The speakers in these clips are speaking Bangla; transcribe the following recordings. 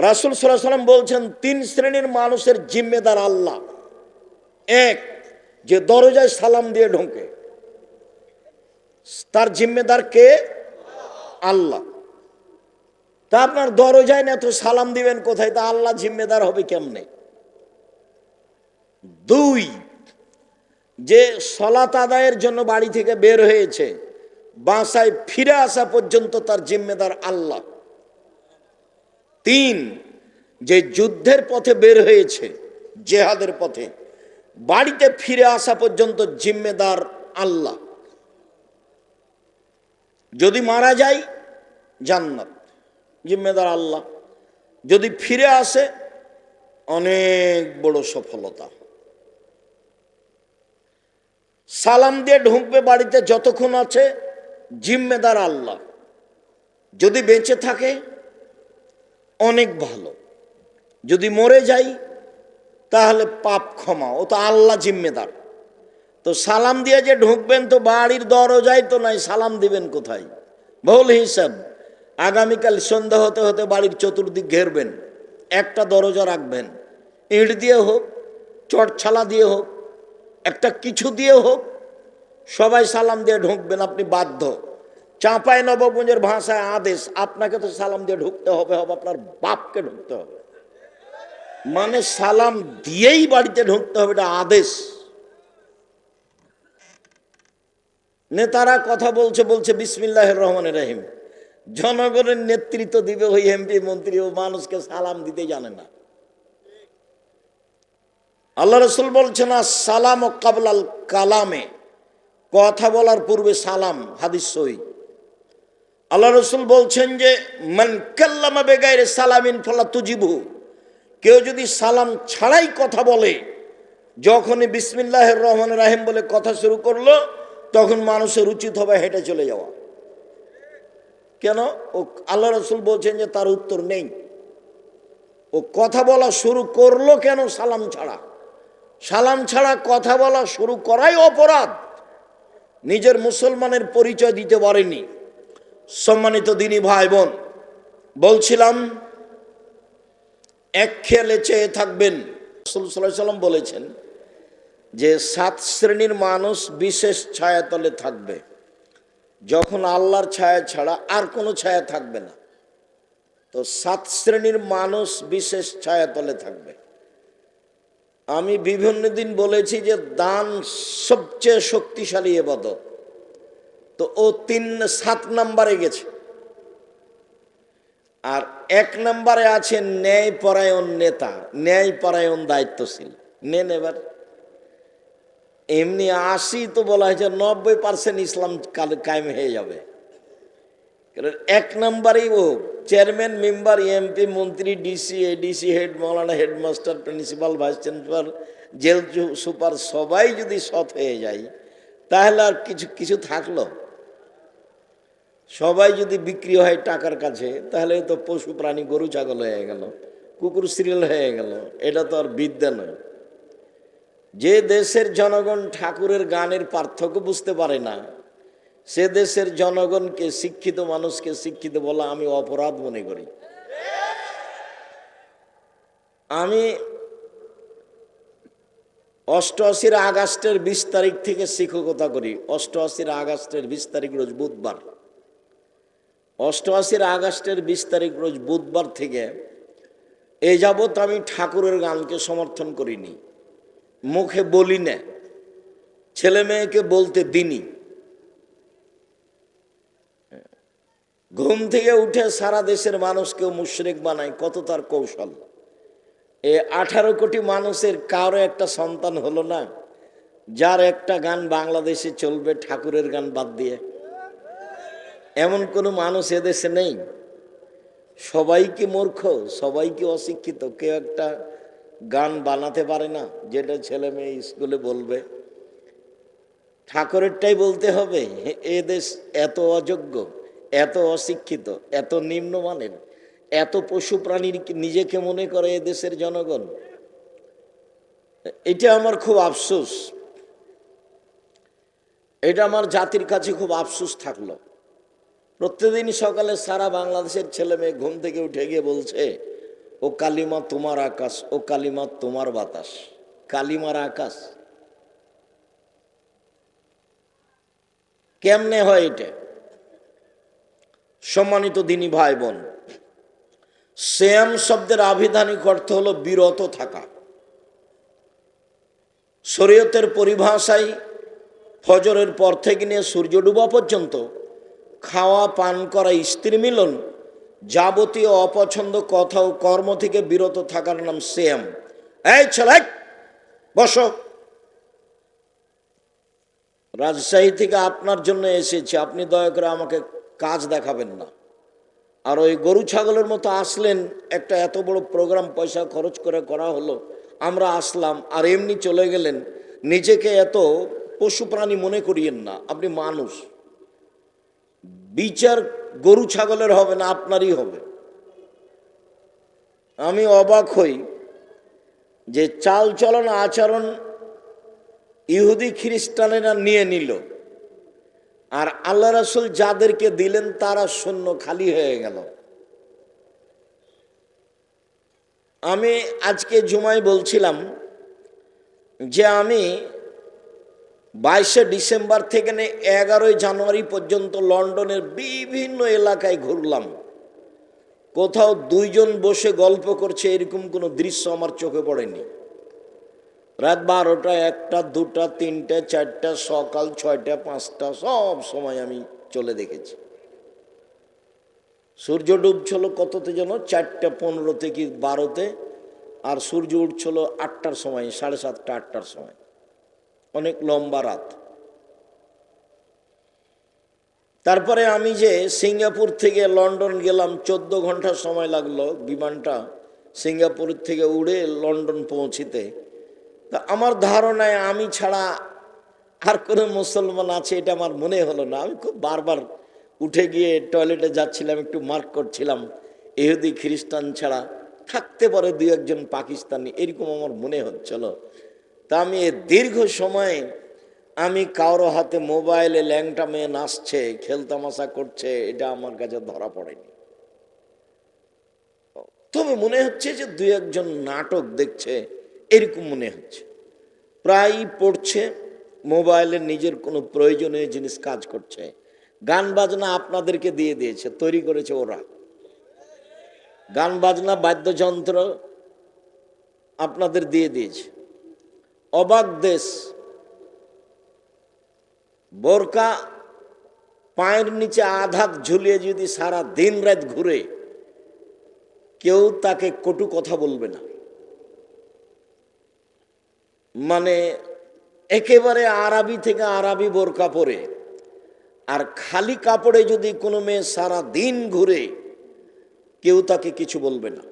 রাসূল সাল্লাল্লাহু আলাইহি ওয়াসাল্লাম বলছেন, তিন শ্রেণীর মানুষের জিম্মেদার আল্লাহ। এক, যে দরজায় সালাম দিয়ে ঢোকে, তার জিম্মেদার কে? আল্লাহ। তা আপনার দরজায় না তো সালাম দিবেন কোথায়? তা আল্লাহ জিম্মেদার হবে কেমনে? দুই, যে সালাত আদায়ের জন্য বাড়ি থেকে বের হয়েছে, বাসায় ফিরে আসা পর্যন্ত তার জিম্মেদার আল্লাহ। তিন, যে যুদ্ধের পথে বের হয়েছে, জেহাদের পথে, বাড়িতে ফিরে আসা পর্যন্ত জিম্মেদার আল্লাহ। যদি মারা যায় জান্নাত, জিম্মেদার আল্লাহ। যদি ফিরে আসে অনেক বড় সফলতা। সালাম দিয়ে ঢুকবে বাড়িতে, যতক্ষণ আছে জিম্মেদার আল্লাহ। যদি বেঁচে থাকে অনেক ভালো, যদি মরে যাই তাহলে পাপ ক্ষমা, ও তো আল্লাহ জিম্মেদার। তো সালাম দিয়ে যে ঢুকবেন, তো বাড়ির দরজায় তো নাই, সালাম দিবেন কোথায়? ভুল হিসাব। আগামীকাল সন্ধ্যা হতে হতে বাড়ির চতুর্দিক ঘেরবেন, একটা দরজা রাখবেন, ইট দিয়ে হোক, চটছালা দিয়ে হোক, একটা কিছু দিয়ে হোক, সবাই সালাম দিয়ে ঢুকবেন। আপনি বাধ্য। চাঁপাই নবাবগঞ্জের ভাষায় আদেশ, আপনাকে তো সালাম দিয়ে ঢুকতে হবে, আপনার বাপকে ঢুকতে হবে। মানে সালাম দিয়েই বাড়িতে ঢুকতে হবে, এটা আদেশ। নেতারা কথা বলছে বিসমিল্লাহির রহমানির রহিম, জনগণের নেতৃত্ব দিবে ওই এমপি মন্ত্রী, ও মানুষকে সালাম দিতে জানে না। আল্লাহ রাসূল বলছেন, সালাম ও কাবলাল কালামে, কথা বলার পূর্বে সালাম। হাদিস সহিহ। আল্লাহ রাসূল বলছেন যে, মান কাল্লামা বিগাইরি সালামিন ফালা তুজিবু, কেউ যদি সালাম ছাড়াই কথা বলে, যখনই বিসমিল্লাহির রহমানির রহিম বলে কথা শুরু করলো, তখন মানুষের উচিত হবে হেঁটে চলে যাওয়া। কেন? ও আল্লাহ রাসূল বলছেন যে তার উত্তর নেই। ও কথা বলা শুরু করলো কেন? সালাম ছাড়া। সালাম ছাড়া কথা বলা শুরু করাই অপরাধ। নিজের মুসলমানের পরিচয় দিতে পারেনি। সম্মানিত দিনী ভাই বোন, বলছিলাম এক খেয়ালে চেয়ে থাকবেন। রাসূল সাল্লাল্লাহু আলাইহি ওয়াসাল্লাম বলেছেন যে 7 শ্রেণীর মানুষ বিশেষ ছায়াতলে থাকবে, যখন আল্লাহর ছায়া ছাড়া আর কোনো ছায়া থাকবে না। তো 7 শ্রেণীর মানুষ বিশেষ ছায়াতলে থাকবে। আমি বিভিন্ন দিন বলেছি যে দান সবচেয়ে শক্তিশালী ইবাদত। তো ও 7 নম্বরে গেছে। আর 1 নম্বরে আছে ন্যায়পরায়ণ নেতা, ন্যায়পরায়ণ দায়িত্বশীল। নেন এবার। এমনি 80 তো বলা হয়েছে, 90% ইসলাম কায়েম হয়ে যাবে। 1 নম্বরেই ও চেয়ারম্যান, মেম্বার, এমপি, মন্ত্রী, ডিসি, এডিসি, হেড মাওলানা, headmaster, principal, vice principal, jail super, সবাই যদি সৎ হয়ে যায়, তাহলে আর কিছু থাকলো? সবাই যদি বিক্রি হয় টাকার কাছে, তাহলে তো পশু প্রাণী, গরু ছাগল হয়ে গেল, কুকুর সিরিয়াল হয়ে গেল। এটা তো আর বিদ্যা নয়। যে দেশের জনগণ ঠাকুরের গানের পার্থক্য বুঝতে পারে না, সে দেশের জনগণকে, শিক্ষিত মানুষকে শিক্ষিত বলা আমি অপরাধ মনে করি। আমি 88 আগস্টের 20 তারিখ থেকে শিক্ষকতা করি। 88 আগস্টের 20 তারিখ রোজ বুধবার। 88 আগস্টের 20 তারিখ রোজ বুধবার থেকে এই যাবৎ আমি ঠাকুরের গানকে সমর্থন করিনি, মুখে বলি না, ছেলে মেয়েকে বলতে দিনি। ঘুম থেকে উঠে সারা দেশের মানুষকেও মুশরিক বানায়, কত তার কৌশল। 18 কোটি মানুষের কারো একটা সন্তান হলো না যার একটা গান বাংলাদেশে চলবে ঠাকুরের গান বাদ দিয়ে? এমন কোনো মানুষ এদেশে নেই। সবাই কি মূর্খ? সবাই কি অশিক্ষিত? কেউ একটা গান বানাতে পারে না যেটা ছেলে মেয়ে স্কুলে বলবে? ঠাকুরেরটাই বলতে হবে? এ দেশ এত অযোগ্য, এত অশিক্ষিত, এত নিম্নমানের, এত পশু প্রাণীর নিজেকে মনে করে এ দেশের জনগণ। এটা আমার খুব আফসোস। এটা আমার জাতির কাছে খুব আফসোস থাকলো। প্রত্যেকদিন সকালে সারা বাংলাদেশের ছেলে মেয়ে ঘুম থেকে উঠে গিয়ে বলছে, ও কালিমা তোমার আকাশ, ও কালিমা তোমার বাতাস। কালিমার আকাশ কেমনে হয় এটা? সম্মানিত দিনী ভাই বোন, সিয়াম শব্দের আবিধানিক অর্থ হলো বিরত থাকা। শরীয়তের পরিভাষায় ফজরের পর থেকে নিয়ে সূর্য ডুবা পর্যন্ত খাওয়া, পান করা, স্ত্রী মিলন, যাবতীয় অপছন্দ কথা ও কর্ম থেকে বিরত থাকার নাম সিয়াম। এই ছেলে বসো, রাজশাহী থেকে আপনার জন্য এসেছি, আপনি দয়া করে আমাকে কাজ দেখাবেন না। আর ওই গরু ছাগলের মতো আসলেন, একটা এত বড় প্রোগ্রাম পয়সা খরচ করে করা হলো, আমরা আসলাম আর এমনি চলে গেলেন। নিজেকে এত পশু প্রাণী মনে করিয়েন না, আপনি মানুষ। বিচার গরু ছাগলের হবে না, আপনারই হবে। আমি অবাক হই যে চাল চলন আচরণ ইহুদি খ্রিস্টানেরা নিয়ে নিল, আর আল্লাহ রাসূল যাদেরকে দিলেন তারা শূন্য, খালি হয়ে গেল। আমি আজকে জুমায় বলছিলাম যে আমি 22শে ডিসেম্বর থেকে 11ই জানুয়ারি পর্যন্ত লন্ডনের বিভিন্ন এলাকায় ঘুরলাম। কোথাও দুইজন বসে গল্প করছে এরকম কোনো দৃশ্য আমার চোখে পড়েনি। রাত 12টা, 1টা, 2টা, 3টা, 4টা, সকাল 6টা, 5টা, সব সময় আমি চলে দেখেছি। সূর্য ডুবছিল কততে যেন 4:15 কি 12তে, আর সূর্য উঠছিল 8টার সময়, 7:30, 8টার সময়। অনেক লম্বা রাত। তারপরে আমি যে সিঙ্গাপুর থেকে লন্ডন গেলাম, 14 ঘন্টা সময় লাগলো বিমানটা সিঙ্গাপুর থেকে উড়ে লন্ডন পৌঁছিতে। তা আমার ধারণায় আমি ছাড়া আর কোনো মুসলমান আছে এটা আমার মনে হলো না। আমি খুব বারবার উঠে গিয়ে টয়লেটে যাচ্ছিলাম, একটু মার্ক করছিলাম, ইহুদি খ্রিস্টান ছাড়া থাকতে পারে 2-1 পাকিস্তানি, এরকম আমার মনে হচ্ছিল। তা আমি দীর্ঘ সময় আমি কারো হাতে মোবাইলে ল্যাংটা মেয়ে নাচছে, খেলতামাশা করছে, এটা আমার কাছে ধরা পড়েনি। তবে মনে হচ্ছে যে 2-1 নাটক দেখছে, এরকম মনে হচ্ছে। প্রায়ই পড়ছে, মোবাইলে নিজের কোনো প্রয়োজনীয় জিনিস কাজ করছে। গান বাজনা আপনাদেরকে দিয়ে দিয়েছে, তৈরি করেছে ওরা। গান বাজনা বাদ্যযন্ত্র আপনাদের দিয়ে দিয়েছে। অবাক দেশ। বোরকা পায়ের নিচে আধাত ঝুলিয়ে যদি সারা দিন রাত ঘুরে, কেউ তাকে কটু কথা বলবে না। মানে একেবারে আরবি থেকে আরবি বোরকা পরে, আর খালি কাপড়ে যদি কোনো মেয়ে সারা দিন ঘুরে, কেউ তাকে কিছু বলবে না।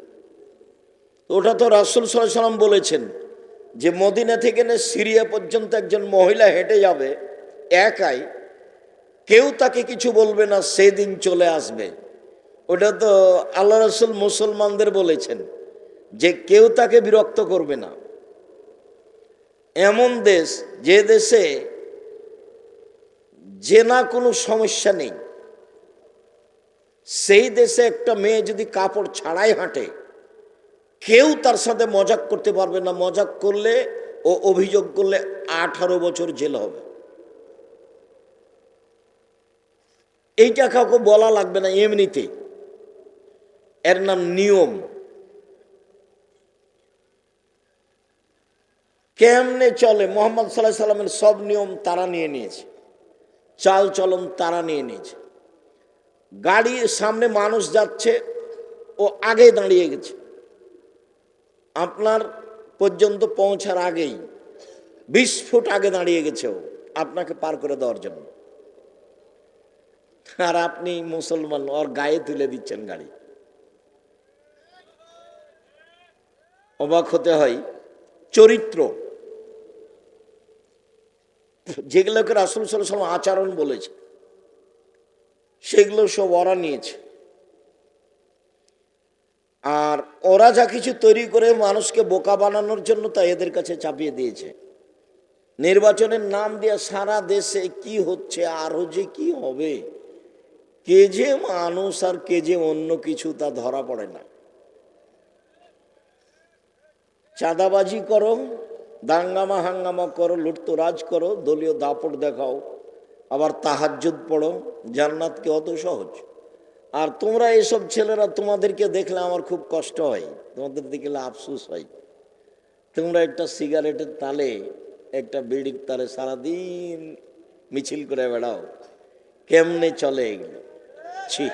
ওটা তো রাসূল সাল্লাল্লাহু আলাইহি ওয়াসাল্লাম বলেছেন যে মদিনা থেকে সিরিয়া পর্যন্ত একজন মহিলা হেঁটে যাবে একাই, কেউ তাকে কিছু বলবে না, সেদিন চলে আসবে। ওটা তো আল্লাহ রাসূল মুসলমানদের বলেছেন যে কেউ তাকে বিরক্ত করবে না। এমন দেশ, যে দেশে জেনা কোনো সমস্যা নেই, সেই দেশে একটা মেয়ে যদি কাপড় ছাড়াই হাঁটে, কেউ তার সাথে মজাক করতে পারবে না। মজাক করলে ও অভিযোগ করলে 18 বছর জেল হবে। এইটা কাউকে বলা লাগবে না, এমনিতে এর নাম নিয়ম। কেমনে চলে? মুহাম্মদ সাল্লাল্লাহু আলাইহি সাল্লামের সব নিয়ম তারা নিয়ে নিয়েছে, চাল চলন তারা নিয়ে নিয়েছে। গাড়ির সামনে মানুষ যাচ্ছে, ও আগে দাঁড়িয়ে গেছে, আপনার পর্যন্ত পৌঁছার আগেই 20 ফুট আগে দাঁড়িয়ে গেছে ও আপনাকে পার করে দেওয়ার জন্য। আর আপনি মুসলমান, ওর গায়ে তুলে দিচ্ছেন গাড়ি। অবাক হতে হয়। চরিত্র, যেগুলোকে রাসূল সাল্লাল্লাহু আলাইহি ওয়াসাল্লাম আচরণ বলেছে, সেগুলো সব ওরা নিয়েছে। আর ওরা যা কিছু তৈরি করে মানুষকে বোকা বানানোর জন্য তা এদের কাছে চাপিয়ে দিয়েছে। নির্বাচনের নাম দিয়ে সারা দেশে কি হচ্ছে, আরো যে কি হবে, কে যে মানুষ আর কে যে অন্য কিছু তা ধরা পড়ে না। চাঁদাবাজি করো, দাঙ্গামা হাঙ্গামা করো, লুটতরাজ করো, দলীয় দাপট দেখাও, আবার তাহাজ্জুদ পড়ো, জান্নাত কি অত সহজ? আর তোমরা এসব ছেলেরা, তোমাদেরকে দেখলে আমার খুব কষ্ট হয়, তোমাদের দেখলে আফসোস হয়। তোমরা একটা সিগারেটের তালে, একটা বিড়ির তালে সারাদিন মিছিল করে বেড়াও, কেমনে চলে এগুলো? ছি।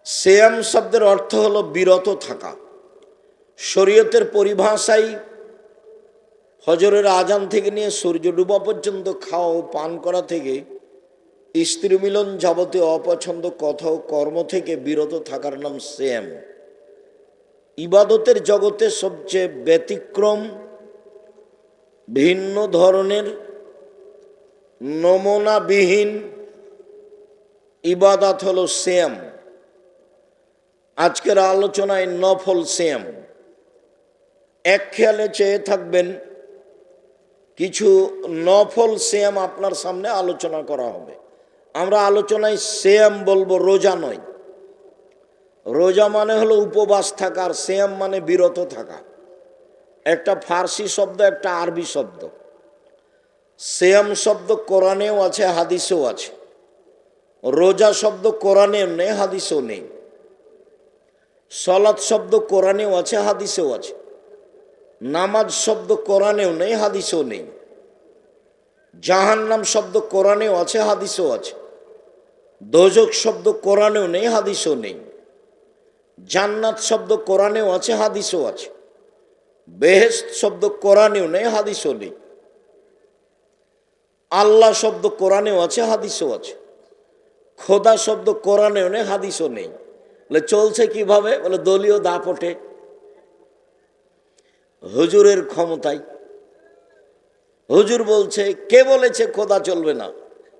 সিয়াম শব্দের অর্থ হলো বিরত থাকা। শরীয়তের পরিভাষায় ফজরের আজান থেকে নিয়ে সূর্য ডুবা পর্যন্ত খাওয়া ও পান করা থেকে, স্ত্রী মিলন যাবতীয় অপছন্দ কথা ও কর্ম থেকে বিরত থাকার নাম সিয়াম। ইবাদতের জগতে সবচেয়ে ব্যতিক্রম, ভিন্ন ধরনের, নমুনাবিহীন ইবাদত হলো সিয়াম। আজকের আলোচনায় নফল সিয়াম। এক খেয়ালে চেয়ে থাকবেন, কিছু নফল সিয়াম আপনার সামনে আলোচনা করা হবে। আমরা আলোচনায় সিয়াম বলবো, রোজা নয়। রোজা মানে হলো উপবাস থাকা, আর সিয়াম মানে বিরত থাকা। একটা ফার্সি শব্দ, একটা আরবি শব্দ। সিয়াম শব্দ কোরআনেও আছে, হাদিসেও আছে। রোজা শব্দ কোরআনেও নেই, হাদিসেও নেই। সালাত শব্দ কোরআনেও আছে, হাদিসেও আছে। নামাজ শব্দ কোরআনেও নেই, হাদিসেও নেই। জাহান্নাম শব্দ কোরআনেও আছে, হাদিসেও আছে। দোজখ শব্দ কোরআনেও নেই, হাদিসেও নেই। জান্নাত শব্দ কোরআনেও আছে, হাদিসেও আছে। বেহেশত শব্দ কোরআনেও নেই, হাদিসেও নেই। আল্লাহ শব্দ কোরআনেও আছে, হাদিসেও আছে। খোদা শব্দ কোরআনেও নেই, হাদিসও নেই। বলে চলছে কিভাবে? বলে দলীয় দাপটে, হুজুরের ক্ষমতায়। হুজুর বলছে, কে বলেছে খোদা চলবে না?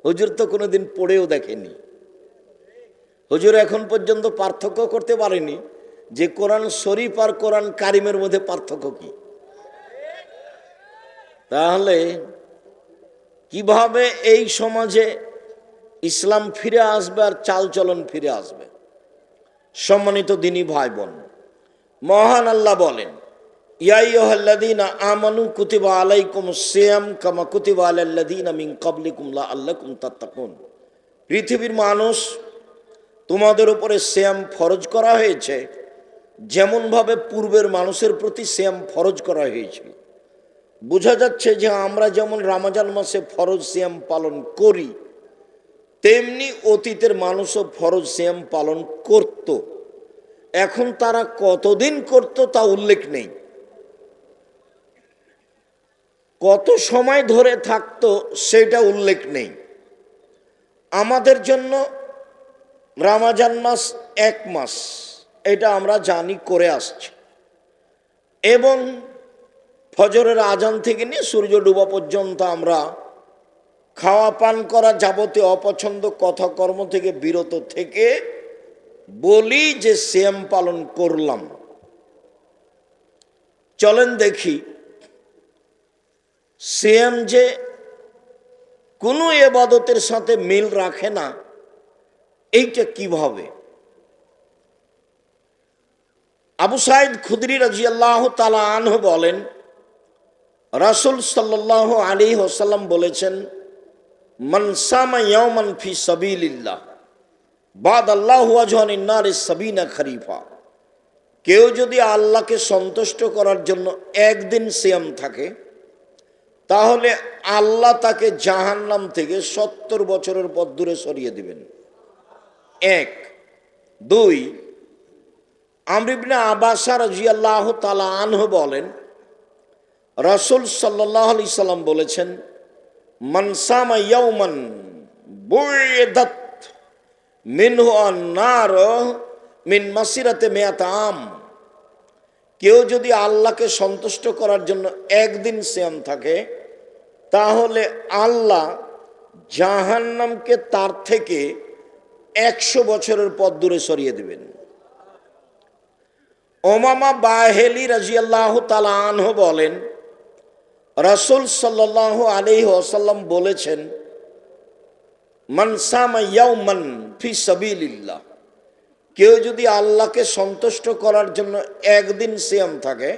হুজুর তো কোনোদিন পড়েও দেখেনি। হুজুর এখন পর্যন্ত পার্থক্য করতে পারেনি যে কোরআন শরীফ আর কোরআন কারিমের মধ্যে পার্থক্য কি। তাহলে কিভাবে এই সমাজে ইসলাম ফিরে আসবে আর চালচলন ফিরে আসবে? সম্মানিত দিনী ভাই বোন, মহান আল্লাহ বলেন, ইয়া আইয়ুহাল্লাযীনা আমানু কুতিবা আলাইকুমুস সিয়াম কামা কুতিবা আলাল্লাযীনা মিন ক্বাবলিকুম লাআল্লাকুম তাত্তাকুন। পৃথিবীর মানুষ, তোমাদের উপরে সিয়াম ফরজ করা হয়েছে যেমনভাবে পূর্বের মানুষের প্রতি সিয়াম ফরজ করা হয়েছিল। বোঝা যাচ্ছে যে আমরা যেমন রমজান মাসে ফরজ সিয়াম পালন করি, তেমনি অতীতের মানুষও ফরজ সিয়াম পালন করত। এখন তারা কতদিন করত তা উল্লেখ নেই, কত সময় ধরে থাকতো সেটা উল্লেখ নেই। আমাদের জন্য রমজান মাস 1 মাস, এটা আমরা জানি, করে আসছি। এবং ফজরের আজান থেকে নিয়ে সূর্য ডুবা পর্যন্ত আমরা খাওয়া পান করা যাবতীয় অপছন্দ কথা কর্ম থেকে বিরত থেকে বলি যে সিয়াম পালন করলাম। চলেন দেখি সিয়াম যে কোনো ইবাদতের সাথে মিল রাখে না, এইটা কিভাবে। আবু সাঈদ খুদরি রাদিয়াল্লাহু তাআলা আনহু বলেন, রাসূল সাল্লাল্লাহু আলাইহি ওয়াসাল্লাম বলেছেন, মান সামা ইয়াওমান ফি সাবিলিল্লাহ বাদাল্লাহু ওয়াজহানিন নারি সাবিনা খরিফা। কেউ যদি আল্লাহকে সন্তুষ্ট করার জন্য একদিন সিয়াম থাকে, তাহলে আল্লাহ তাকে জাহান্নাম থেকে 70 বছরের পথ দূরে সরিয়ে দিবেন। 1 2 আমর ইবনে আব্বাস রাদিয়াল্লাহু তাআলা আনহু বলেন, রাসূল সাল্লাল্লাহু আলাইহি সাল্লাম বলেছেন, মান সামা ইয়াওমান বুইদাত মিনহু আন-নার মিন মাসিরাতে মিয়াত আম। কেউ যদি আল্লাহকে সন্তুষ্ট করার জন্য একদিন সিয়াম থাকে, তাহলে আল্লাহ জাহান্নামকে তার থেকে 100 বছরের পথ দূরে সরিয়ে দিবেন। উমামা বাহেলি রাদিয়াল্লাহু তাআলা আনহু বলেন, রাসূল সাল্লাল্লাহু আলাইহি ওয়াসাল্লাম বলেছেন, মান সামা ইয়াওমান ফি সাবিলিল্লাহ কেউ যদি আল্লাহকে সন্তুষ্ট করার জন্য একদিন সিয়াম থাকে,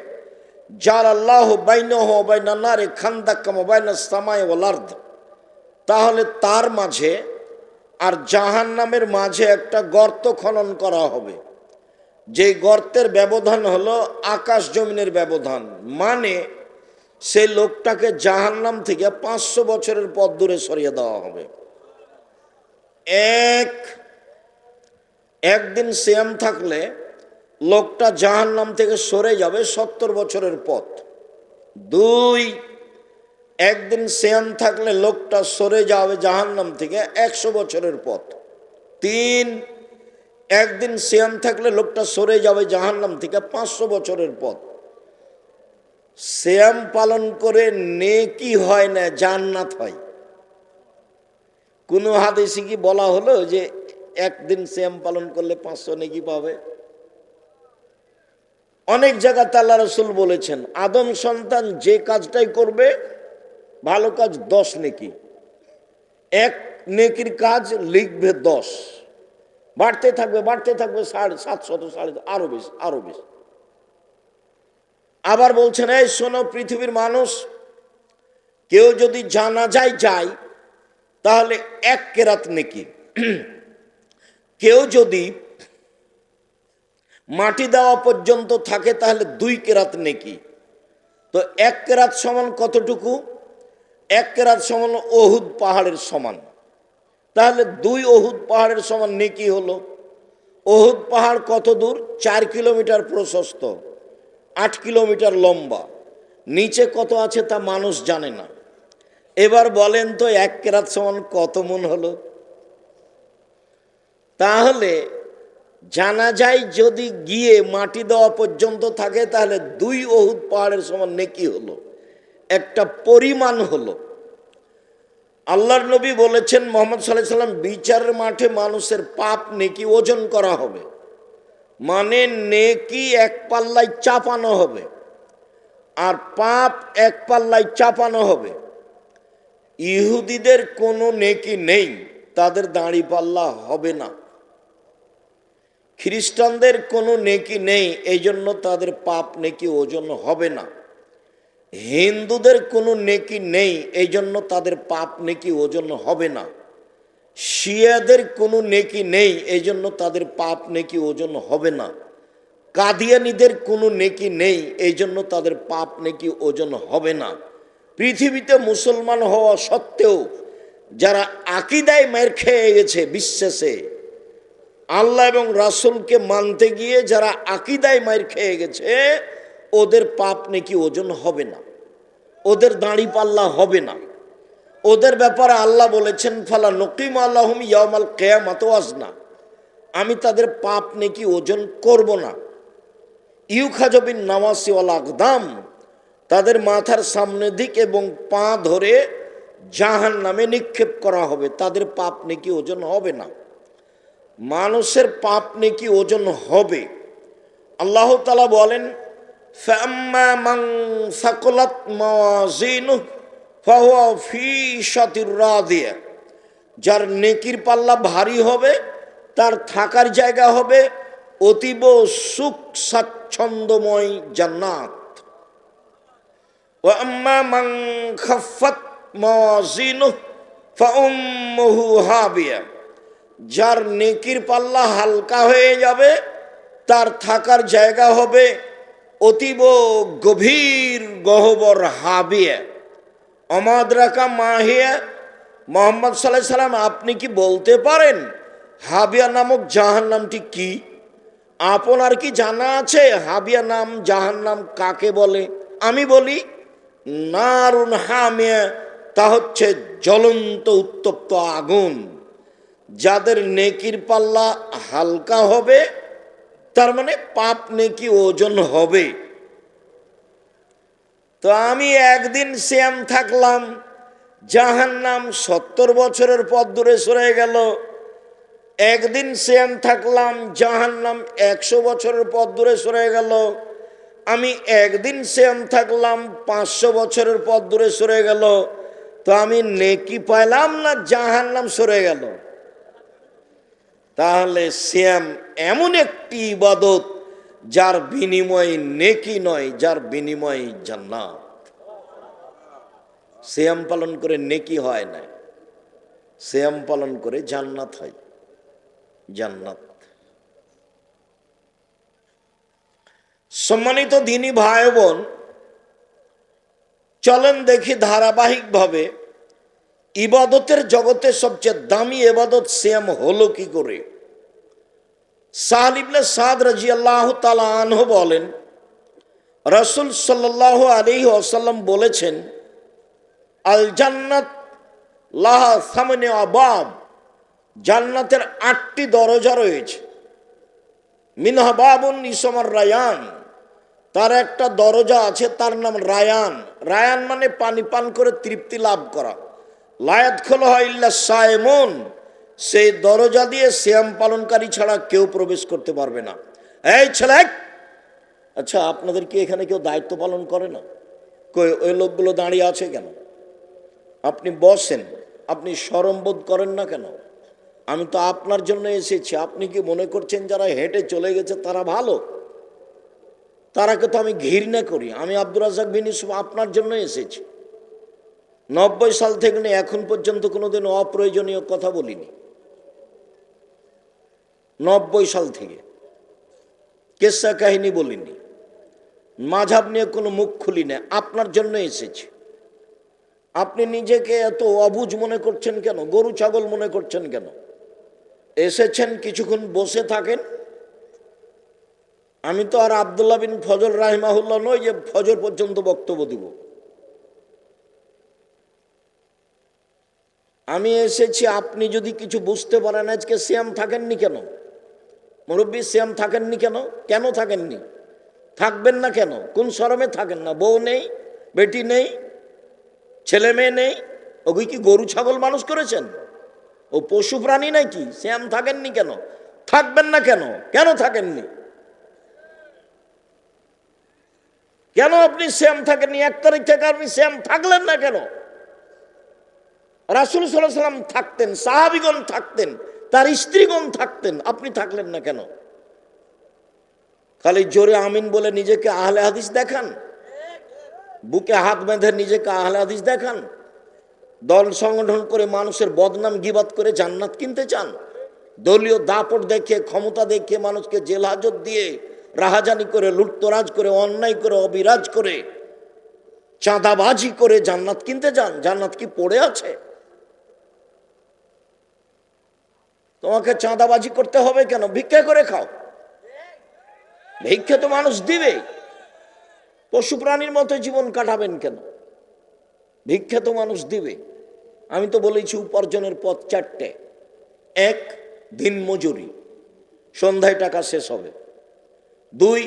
যার আল্লাহ বাইনহ বাইনা নারে খান্দাক্কাম বাইনা সামাই ওয়াল আরদ, তাহলে তার মাঝে আর জাহান্নামের মাঝে একটা গর্ত খনন করা হবে। যেই গর্তের ব্যবধান হলো আকাশ জমিনের ব্যবধান, মানে সেই লোকটাকে জাহান্নাম থেকে 500 বছরের পথ দূরে সরিয়ে দেওয়া হবে। একদিন সিয়াম থাকলে লোকটা জাহান্নাম থেকে সরে যাবে 70 বছরের পথ। 2, একদিন সিয়াম থাকলে লোকটা সরে যাবে জাহান্নাম থেকে 100 বছরের পথ। 3, একদিন সিয়াম থাকলে লোকটা সরে যাবে জাহান্নাম থেকে 500 বছরের পথ। সিয়াম পালন করে নেকি হয় না, জান্নাত হয়। কোনো হাদিসে কি বলা হলো যে একদিন সিয়াম পালন করলে 500 নেকি পাবে? অনেক জায়গাতে আল্লাহ রাসূল বলেছেন, আদম সন্তান যে কাজটাই করবে ভালো কাজ 10 নেকি, এক নেকির কাজ লিখবে 10, বাড়তে থাকবে 700 আরো বেশি আরো বেশি। আবার বলছেন, এই শোনো পৃথিবীর মানুষ, কেউ যদি জানাজায় যায় তাহলে 1 কেরাত নেকি, কেউ যদি মাটি দেওয়া পর্যন্ত থাকে তাহলে 2 কেরাত নেকি। তো 1 কেরাত সমান কতটুকু? 1 কেরাত সমান ওহুদ পাহাড়ের সমান। তাহলে 2 ওহুদ পাহাড়ের সমান নেকি হলো। ওহুদ পাহাড় কত দূর? 4 কিলোমিটার প্রশস্ত, 8 কিলোমিটার লম্বা, নিচে কত আছে তা মানুষ জানে না। এবার বলেন তো 1 কেরাত সমান কত মন হলো? তাহলে জানাজায় যদি গিয়ে মাটি দেওয়া পর্যন্ত থাকে তাহলে 2 ওহুদ পাহাড়ের সমান নেকি হলো, একটা পরিমাণ হলো। আল্লাহর নবী বলেছেন, মুহাম্মদ সাল্লাল্লাহু আলাইহি সাল্লাম, বিচারের মাঠে মানুষের পাপ নেকি ওজন করা হবে, মানে নেকি 1 পাল্লায় চাপানো হবে আর পাপ 1 পাল্লায় চাপানো হবে। ইহুদিদের কোনো নেকি নেই, তাদের দাড়ি পাল্লা হবে না। খ্রিস্টানদের কোনো নেকি নেই, এই জন্য তাদের পাপ নেকি ওজন হবে না। হিন্দুদের কোনো নেকি নেই, এই জন্য তাদের পাপ নেকি ওজন হবে না। শিয়াদের কোনো নেকি নেই, এই জন্য তাদের পাপ নেকি ওজন হবে না। কাদিয়ানীদের কোনো নেকি নেই, এই জন্য তাদের পাপ নেকি ওজন হবে না। পৃথিবীতে মুসলমান হওয়া সত্ত্বেও যারা আকীদায় মার খেয়ে গেছে, বিশ্বাসে আল্লাহ এবং রাসূলকে মানতে গিয়ে যারা আকীদায় মার খেয়ে গেছে, ওদের পাপ নেকি ওজন হবে না, ওদের দাড়ি পাল্লা হবে না। ওদের ব্যাপারে আল্লাহ বলেছেন, ফালা নকিমু লাহুম ইয়াউমাল কিয়ামাতি ওয়াজনা, আমি তাদের পাপ নেকি ওজন করব না। ইউখাযু বিন নাওয়াসি ওয়াল আকদাম, তাদের মাথার সামনের দিক এবং পা ধরে জাহান্নামে নিক্ষেপ করা হবে, তাদের পাপ নেকি ওজন হবে না। মানুষের পাপ নেকি ওজন হবে। আল্লাহ তাআলা বলেন, ফাম্মা মান সাকুলাত মাওয়াজিনুহু ফাহুয়া ফি শাতির রাদিয়া, যার নেকির পাল্লা ভারী হবে তার থাকার জায়গা হবে অতীব সুখ স্বাচ্ছন্দ্যময় জান্নাত। ওয়া আম্মা মান খাফফাত মাওয়াজিনুহু ফাউম্মুহু হাবিয়া, যার নেকির পাল্লা হালকা হয়ে যাবে তার থাকার জায়গা হবে অতীব গভীর গহ্বর হাবিয়া। অমাদ্রাকা মাহিয়া, মুহাম্মদ সাল্লাল্লাহু আলাইহি সাল্লাম আপনি কি বলতে পারেন হাবিয়া নামক জাহান্নামটি কি? আপনার কি জানা আছে হাবিয়া নাম জাহান্নাম কাকে বলে? আমি বলি, নারুন হামিয়া, তা হচ্ছে জ্বলন্ত উত্তপ্ত আগুন। যাদের নেকির পাল্লা হালকা হবে তার মানে পাপ নেকি ওজন হবে। তো আমি একদিন সিয়াম থাকলাম, জাহান্নাম 70 বছরের পথ দূরে সরে গেল। একদিন সিয়াম থাকলাম, জাহান্নাম 100 বছরের পথ দূরে সরে গেল। আমি একদিন সিয়াম থাকলাম, 500 বছরের পথ দূরে সরে গেল। তো আমি নেকি পাইলাম না জাহান্নাম সরে গেল? তাহলে সিয়াম এমন একটি ইবাদত যার বিনিময় নেকি নয়, যার বিনিময় জান্নাত। সিয়াম পালন করে নেকি হয় না, সিয়াম পালন করে জান্নাত হয়, জান্নাত। সম্মানিত দিনী ভাই বোন, চলেন দেখি ধারাবাহিকভাবে ইবাদতের জগতে সবচেয়ে দামি ইবাদত সিয়াম হলো কি করে। সাহল ইবনে সাদ রাদিয়াল্লাহু তাআলা আনহু বলেন, রাসূল সাল্লাল্লাহু আলাইহি ওয়াসাল্লাম বলেছেন, আল জান্নাত লাহা সামনে আবাব, জান্নাতের ৮টি দরজা রয়েছে। মিনহা বাবুন ইসমর রায়ান, তার একটা দরজা আছে, তার নাম রায়ান। রায়ান মানে পানি পান করে তৃপ্তি লাভ করা। লায়াত খোলা হয় ইল্লা সায়েমুন, সেই দরজা দিয়ে সিয়াম পালনকারী ছাড়া কেউ প্রবেশ করতে পারবে না। এই ছেলে, আচ্ছা আপনাদের কি এখানে কেউ দায়িত্ব পালন করে না? ওই লোকগুলো দাঁড়িয়ে আছে কেন? আপনি বসেন, আপনি শরম বোধ করেন না কেন? আমি তো আপনার জন্য এসেছি। আপনি কি মনে করছেন যারা হেঁটে চলে গেছে তারা ভালো? তারাকে তো আমি ঘৃণা করি। আমি আব্দুর রাজ্জাক বিন ইউসুফ আপনার জন্য এসেছি। 90 সাল থেকে নিয়ে এখন পর্যন্ত কোনোদিন অপ্রয়োজনীয় কথা বলিনি। 90 সাল থেকে কেসা কাহিনী বলিনি, মাঝাব নিয়ে কোনো মুখ খুলি না। আপনার জন্য এসেছি। আপনি নিজেকে এত অবুঝ মনে করছেন কেন? গরু ছাগল মনে করছেন কেন? এসেছেন কিছুক্ষণ বসে থাকেন। আমি তো আর আব্দুল্লাহ বিন ফজল রাহিমাহুল্লাহ নই যে ফজর পর্যন্ত বক্তব্য দিব। আমি এসেছি, আপনি যদি কিছু বুঝতে পারেন। আজকে সিয়াম থাকেননি কেন? মুরব্বী সিয়াম থাকেননি কেন? কেন থাকেননি? থাকবেন না কেন? কোন শরমে থাকেন না? বউ নেই, বেটি নেই, ছেলে মেয়ে নেই? ওগুই কি গরু ছাগল মানুষ করেছেন? ও পশু প্রাণী নাকি? সিয়াম থাকেননি কেন? থাকবেন না কেন? কেন থাকেননি? কেন আপনি সিয়াম থাকেননি? 1 তারিখ থেকে আপনি সিয়াম থাকলেন না কেন? রাসূল সাল্লাল্লাহু আলাইহি ওয়াসাল্লাম থাকতেন, সাহাবীগণ থাকতেন, তার স্ত্রীগণ থাকতেন, আপনি থাকলেন না কেন? খালি জোরে আমিন বলে নিজেকে আহলে হাদিস দেখান, বুকে হাত বেঁধে নিজেকে আহলে হাদিস দেখান, দল সংগঠন করে মানুষের বদনাম গীবাত করে জান্নাত কিনতে চান, দলীয় দাপট দেখে ক্ষমতা দেখে মানুষকে জেল হাজত দিয়ে রাহাজানি করে লুটতরাজ করে অন্যায় করে অবিরাজ করে চাঁদাবাজি করে জান্নাত কিনতে চান। জান্নাত কি পড়ে আছে? তোমাকে চাঁদাবাজি করতে হবে কেন? ভিক্ষা করে খাও, ভিক্ষা তো মানুষ দিবে। পশু প্রাণীর মতো জীবন কাটাবেন কেন? ভিক্ষা তো মানুষ দিবে। আমি তো বলেছি উপার্জনের পথ 4টে। 1, দিন মজুরি, সন্ধ্যায় টাকা শেষ হবে। 2,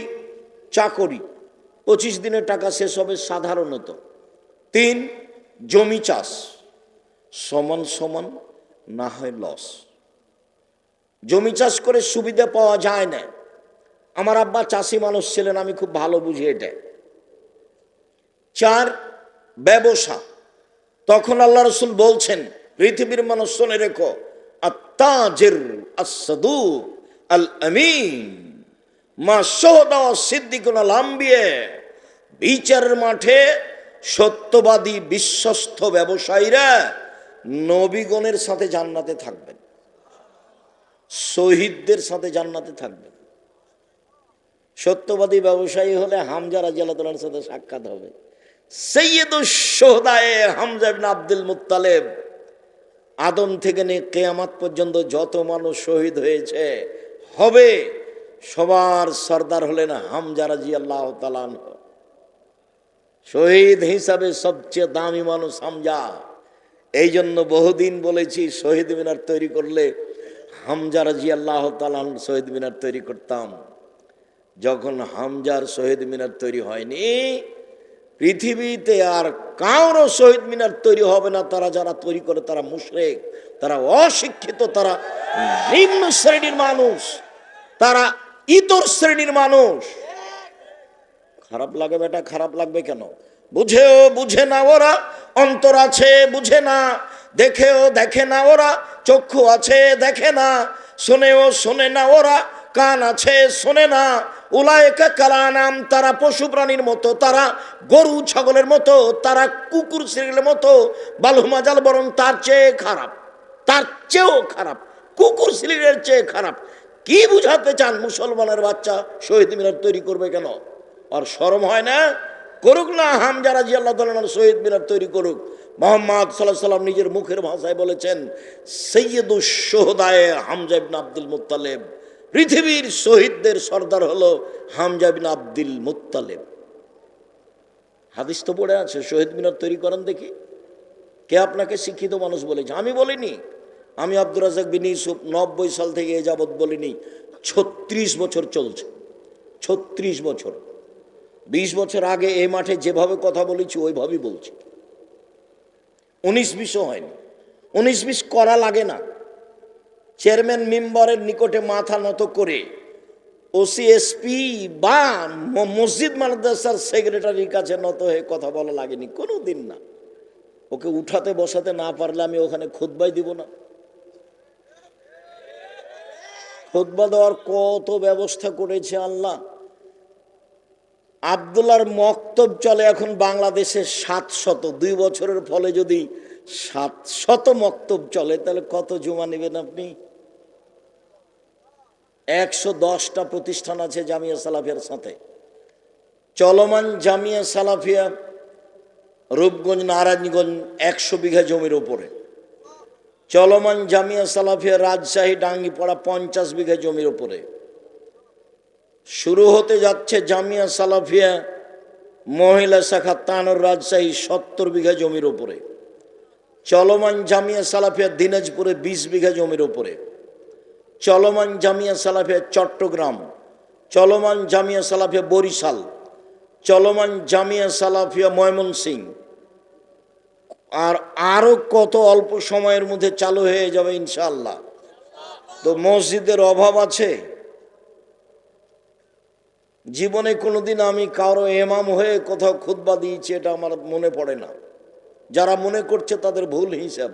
চাকরি, 25 দিনে টাকা শেষ হবে সাধারণত। 3, জমি চাষ, সমান সমান না হয় লস। জমি চাষ করে সুবিধা পাওয়া যায় না। আমার আব্বা চাষি মানুষ ছিলেন, আমি খুব ভালো বুঝি এটা। 4, ব্যবসা। তখন আল্লাহ রাসূল বলছেন, পৃথিবীর মানুষ শুনে রেখো, আত-তাজির আস-সাদুক আল-আমিন মা শুহাদা ওয়াস-সিদ্দিকুন আল-আম্বিয়া, বিচারের মাঠে সত্যবাদী বিশ্বস্ত ব্যবসায়ীরা নবীগণের সাথে জান্নাতে থাকবেন, শহীদদের সাথে জান্নাতে থাকবেন। সত্যবাদী ব্যবসায়ী হলে হামজা রাদিয়াল্লাহু তাআলার সাথে সাক্ষাৎ হবে। সৈয়দুশ শুহাদায়ে হামজা ইবনে আব্দুল মুত্তালিব, আদম থেকে নিয়ে কিয়ামত পর্যন্ত যত মানুষ শহীদ হয়েছে হবে, সবার সর্দার হলেন হামজা রাদিয়াল্লাহু তাআলা। শহীদ হিসাবে সবচেয়ে দামি মানুষ হামজা। এই জন্য বহুদিন বলেছি শহীদ মিনার তৈরি করলে হামজা রাদিয়াল্লাহু তাআলা শহীদ মিনার তৈরি করতাম। যখন হামজার শহীদ মিনার তৈরি হয়নি, পৃথিবীতে আর কারো শহীদ মিনার তৈরি হবে না। তারা যারা তৈরি করে তারা মুশরিক, তারা অশিক্ষিত, তারা নিম্ন শ্রেণীর মানুষ, তারা ইতর শ্রেণীর মানুষ। খারাপ লাগে বেটা, খারাপ লাগবে কেন? বুঝেও বুঝে না ওরা, অন্তর আছে বুঝে না, দেখেও দেখে না ওরা, চক্ষু আছে দেখে না, শোনেও শোনে না ওরা, কান আছে শোনে না, উলায়েকা কালানাম, তারা পশু প্রাণীর মতো, তারা গরু ছাগলের মতো, তারা কুকুর শ্রেণীর মতো, বালহুমাজাল, বরং তার চেয়ে খারাপ, তার চেয়েও খারাপ, কুকুর শ্রেণীর চেয়ে খারাপ। কি বুঝাতে চান? মুসলমানের বাচ্চা শহীদ মিনার তৈরি করবে কেন? আর শরম হয় না? করুক না, হামজা রাদিয়াল্লাহু তাআলা শহীদ মিনার তৈরি করুক। মুহাম্মদ সাল্লাল্লাহু আলাইহি ওয়াসাল্লাম নিজের মুখের ভাষায় বলেছেন, সাইয়্যিদুশ শুহাদায়ে হামজা ইবনে আব্দুল মুত্তালিব, পৃথিবীর শহীদদের সর্দার হলো হামজা বিন আব্দুল মুত্তালিব। হাদিস তো পড়ে আছে, শহীদ মিনার তৈরি করেন দেখি। কে আপনাকে শিক্ষিত মানুষ বলেছে? আমি বলিনি। আমি আব্দুর রাজ্জাক বিন ইউসুফ 90 সাল থেকে এ যাবৎ বলিনি, 36 বছর চলছে, 36 বছর। 20 বছর আগে এই মাঠে যেভাবে কথা বলেছি ওইভাবেই বলছি। 19-20 হয়নি। 19-20 করা লাগে না। চেয়ারম্যান মেম্বারের নিকটে মাথা নত করে ওসিএসপি বা মসজিদ মাদ্রাসার সেক্রেটারির কাছে নত হয়ে কথা বলা লাগেনি, কোনো দিন না। ওকে উঠাতে বসাতে না পারলে আমি ওখানে খুতবাই দিব না? খুতবা দেওয়ার কত ব্যবস্থা করেছে আল্লাহ। আব্দুল্লাহর মক্তব চলে এখন বাংলাদেশে 700। 2 বছরের ফলে যদি 700 মক্তব চলে তাহলে কত জমা নেবেন আপনি? 110টা প্রতিষ্ঠান আছে জামিয়া সালাফিয়ার সাথে। চলমান জামিয়া সালাফিয়া রূপগঞ্জ, নারায়ণগঞ্জ 100 বিঘা জমির উপরে। চলমান জামিয়া সালাফিয়া রাজশাহী, ডাঙ্গিপাড়া 50 বিঘা জমির উপরে। শুরু হতে যাচ্ছে জামিয়া সালাফিয়া মহিলা শাখা তানোর রাজশাহী 70 বিঘা জমির উপরে। চলমান জামিয়া সালাফিয়া দিনাজপুরে 20 বিঘা জমির উপরে। চলমান জামিয়া সালাফিয়া চট্টগ্রাম, চলমান জামিয়া সালাফিয়া বরিশাল, চলমান জামিয়া সালাফিয়া ময়মনসিংহ, আর আরো কত অল্প সময়ের মধ্যে চালু হয়ে যাবে ইনশাআল্লাহ। তো মসজিদের অভাব আছে? জীবনে কোনোদিন আমি কারো ইমাম হয়ে কোথাও খুতবা দিয়েছি এটা আমার মনে পড়ে না। যারা মনে করছে তাদের ভুল হিসাব।